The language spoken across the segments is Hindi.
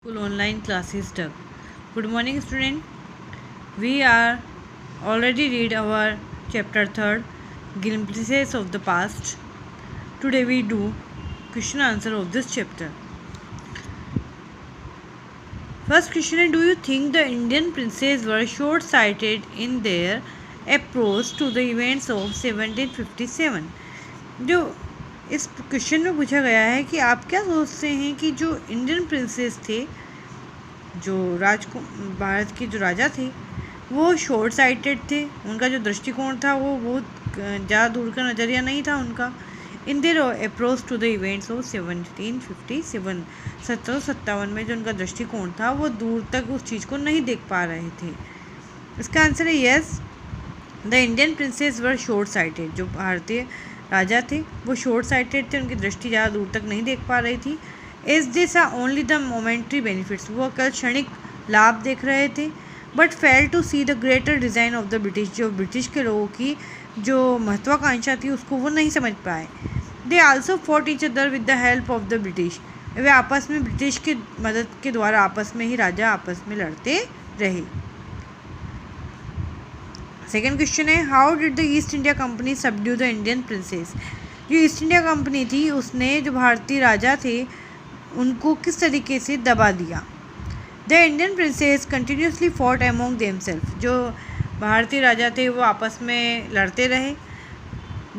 School online classes Doug. Good morning student. We are already read our chapter 3rd Glimpses of the Past. Today we do question answer of this chapter. First question is, do you think the Indian princes were short-sighted in their approach to the events of 1757? जो इस क्वेश्चन में पूछा गया है कि आप क्या सोचते हैं कि जो इंडियन प्रिंसेस थे, जो भारत के जो राजा थे, वो शॉर्ट साइटेड थे, उनका जो दृष्टिकोण था वो बहुत ज़्यादा दूर का नज़रिया नहीं था उनका। In their approach to the events of 1757, 1757 में जो उनका दृष्टिकोण था वो दूर तक उस चीज़ को नहीं देख पा रहे थे। इसका आंसर है yes, the Indian princess were short sighted. जो भारतीय राजा थे वो शॉर्ट साइटेड थे, उनकी दृष्टि ज़्यादा दूर तक नहीं देख पा रही थी। एज दे सा ओनली द मोमेंट्री बेनिफिट्स, वो कल क्षणिक लाभ देख रहे थे। But fail to see the greater design of the British, जो ब्रिटिश के लोगों की जो महत्वाकांक्षा थी उसको वो नहीं समझ पाए। They also fought each other with the help of the British, वे आपस में ब्रिटिश की मदद के द्वारा आपस में ही राजा आपस में लड़ते रहे। सेकेंड क्वेश्चन है, how did the East India company subdue the Indian princess? जो ईस्ट इंडिया कंपनी थी उसने जो भारतीय राजा थे उनको किस तरीके से दबा दिया? The Indian princes continuously fought among themself, जो भारतीय राजा थे वो आपस में लड़ते रहे।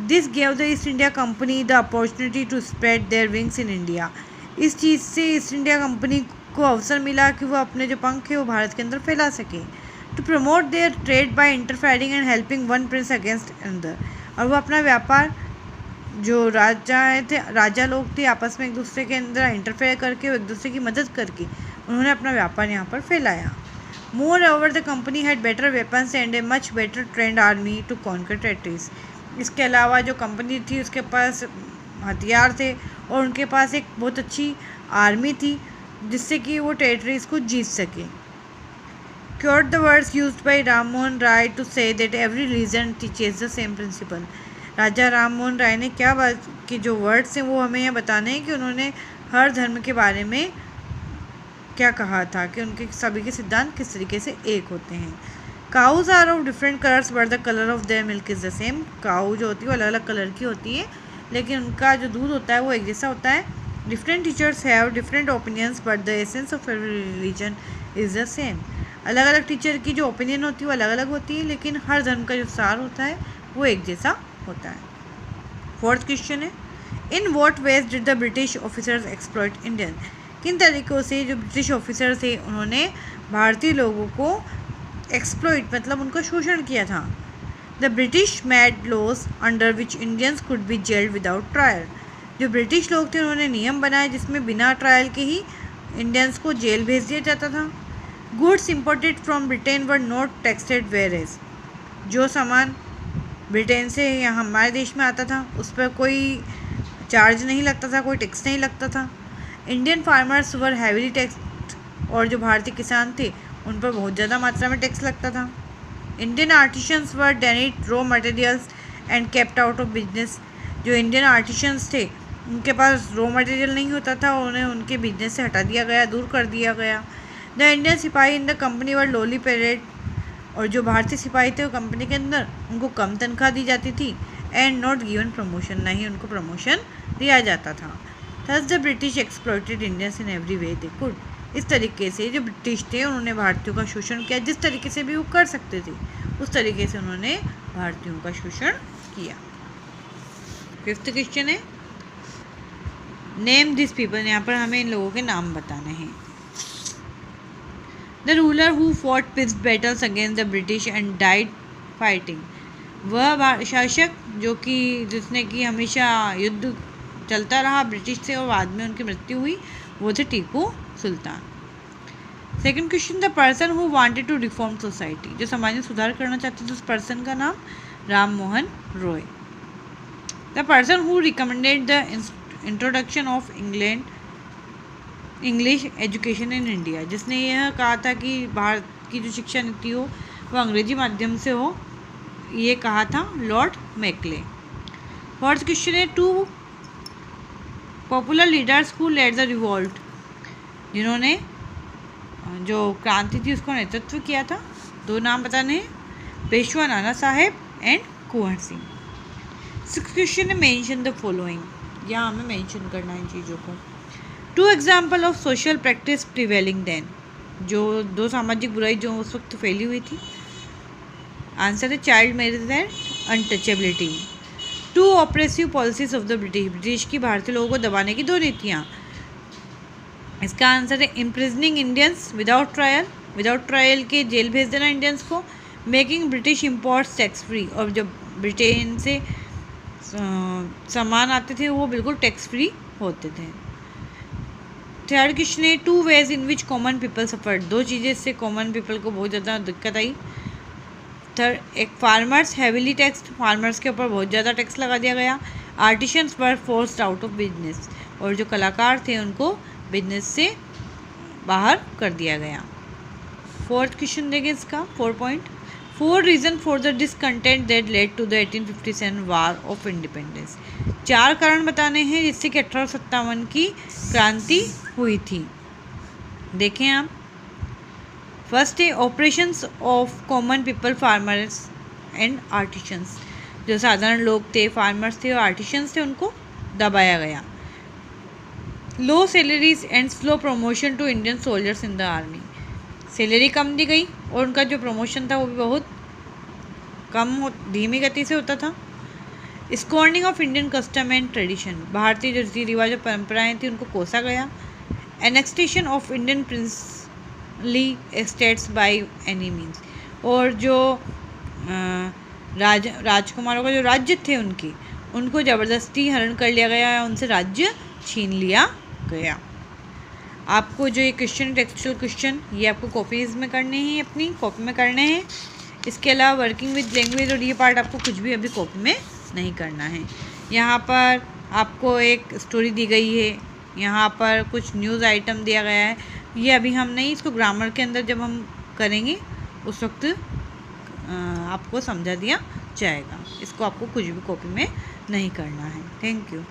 This gave the East India Company the opportunity to spread their wings in India, इस चीज़ से ईस्ट इंडिया कंपनी को अवसर मिला कि वो अपने जो पंख है वो भारत के अंदर फैला सके। To promote their trade by interfering and helping one prince against another, और वो अपना व्यापार जो राजा लोग थे आपस में एक दूसरे के अंदर इंटरफेयर करके एक दूसरे की मदद करके उन्होंने अपना व्यापार यहाँ पर फैलाया। Moreover the company had better weapons and a much better trained army to conquer territories, इसके अलावा जो कंपनी थी उसके पास हथियार थे और उनके पास एक बहुत अच्छी आर्मी थी जिससे कि वो टेरिटरीज को जीत सके। Quote the words used by Ram Mohan Rai to say that every religion teaches the same principle. राजा राम मोहन राय ने क्या बात कि जो वर्ड्स हैं वो हमें यह बताने हैं कि उन्होंने हर धर्म के बारे में क्या कहा था, कि उनके सभी के सिद्धांत किस तरीके से एक होते हैं। Cows are of different colours but the colour of their milk is the same, cow जो होती है वो अलग अलग कलर की होती है लेकिन उनका जो दूध होता है वो एक जैसा होता है। Different teachers have different opinions but the essence of every religion is the same, अलग अलग टीचर की जो ओपिनियन होती है वो अलग अलग होती है लेकिन हर धर्म का जो सार होता है वो एक जैसा होता है। फोर्थ क्वेश्चन है, in what veg did the British officers exploit Indian, किन तरीक़ों से जो ब्रिटिश ऑफिसर थे उन्होंने भारतीय लोगों को एक्सप्लॉइट मतलब उनका शोषण किया था। The British made laws under which Indians could be jailed without trial, जो ब्रिटिश लोग थे उन्होंने नियम बनाए जिसमें बिना ट्रायल के ही इंडियंस को जेल भेज दिया जाता था। Goods imported from Britain were not taxed whereas, जो सामान ब्रिटेन से या हमारे देश में आता था उस पर कोई चार्ज नहीं लगता था, कोई टैक्स नहीं लगता था। इंडियन फार्मर्स वर हैवीली टैक्स्ड, और जो भारतीय किसान थे उन पर बहुत ज़्यादा मात्रा में टैक्स लगता था। Indian artisans were denied raw materials and kept out of business, जो इंडियन आर्टिशंस थे उनके पास रॉ मटेरियल नहीं होता था, उन्हें उनके बिजनेस से हटा दिया गया, दूर कर दिया गया। The Indian sipahi in the company were lowly paid, और जो भारतीय सिपाही थे वो कंपनी के अंदर उनको कम तनख्वाह दी जाती थी। एंड नॉट गिवन प्रमोशन, ना ही उनको प्रमोशन दिया जाता था। Thus the British exploited Indians in every way they could, इस तरीके से जो ब्रिटिश थे उन्होंने भारतीयों का शोषण किया, जिस तरीके से भी वो कर सकते थे उस तरीके से उन्होंने भारतीयों का शोषण किया। फिफ्थ क्वेश्चन है, नेम दिस पीपल, यहाँ पर हमें इन लोगों के नाम बताने हैं। द रूलर हु फॉट पिट्स battles against the British and died fighting, वह शासक जो कि जिसने कि हमेशा युद्ध चलता रहा ब्रिटिश से और बाद में उनकी मृत्यु हुई, वो थे Tipu Sultan. Second question, the person who wanted to reform society, जो समाज में सुधार करना चाहते थे उस पर्सन का नाम Ram Mohan Roy. The person who recommended the introduction of English education in India, जिसने यह कहा था कि भारत की जो शिक्षा नीति हो वो अंग्रेजी माध्यम से हो, ये कहा था लॉर्ड मैकले। फोर्थ क्वेश्चन है, two popular leaders who led the revolt, जिन्होंने जो क्रांति थी उसका नेतृत्व किया था? 2 नाम बताने हैं, Peshwa Nana Saheb and Kunwar Singh. 6th question है मेंशन द फॉलोइंग, यहाँ हमें मेंशन करना है इन चीज़ों को। 2 example of social practice prevailing then, जो 2 सामाजिक बुराई जो उस वक्त फैली हुई थी। आंसर है child marriage and untouchability. 2 oppressive policies of the British की भारतीय लोगों को दबाने की 2 नीतियाँ। इसका आंसर है इम्प्रिजनिंग इंडियंस विदाउट ट्रायल के जेल भेज देना इंडियंस को, making British imports tax free, और जब ब्रिटेन से सामान आते थे वो बिल्कुल टैक्स फ्री होते थे। 3rd क्वेश्चन है 2 ways in which common people suffered, 2 चीज़ें इससे कॉमन पीपल को बहुत ज़्यादा दिक्कत आई। एक फार्मर्स हैविली टैक्स, फार्मर्स के ऊपर बहुत ज़्यादा टैक्स लगा दिया गया। Artisans were forced out of business, और जो कलाकार थे उनको बिजनेस से बाहर कर दिया गया। 4th क्वेश्चन देखें इसका 4 point. 4 reason for the discontent that led to the 1857 war of independence, 4 कारण बताने हैं जिससे कि 1857 की क्रांति हुई थी। देखें आप, फर्स्ट है operations of common people, farmers and artisans, जो साधारण लोग थे, फार्मर्स थे और आर्टिशंस थे, उनको दबाया गया। Low salaries and slow promotion to Indian soldiers in the army, salary कम दी गई और उनका जो प्रमोशन था वो भी बहुत कम धीमी गति से होता था। Scorning of Indian custom and tradition, भारतीय जो रीति रिवाज और परंपराएँ थी उनको कोसा गया। Annexation of Indian princely states by any means, और जो राजकुमारों का जो राज्य थे उनको ज़बरदस्ती हरण कर लिया गया, उनसे राज्य छीन लिया गया। आपको जो ये क्वेश्चन टेक्सचुअल क्वेश्चन ये आपको कॉपीज़ में करने हैं, अपनी कॉपी में करने हैं। इसके अलावा वर्किंग विद लैंग्वेज और ये पार्ट आपको कुछ भी अभी कॉपी में नहीं करना है। यहाँ पर आपको एक स्टोरी दी गई है, यहाँ पर कुछ न्यूज़ आइटम दिया गया है, ये अभी हम नहीं, इसको ग्रामर के अंदर जब हम करेंगे उस वक्त आपको समझा दिया जाएगा। इसको आपको कुछ भी कॉपी में नहीं करना है। Thank you.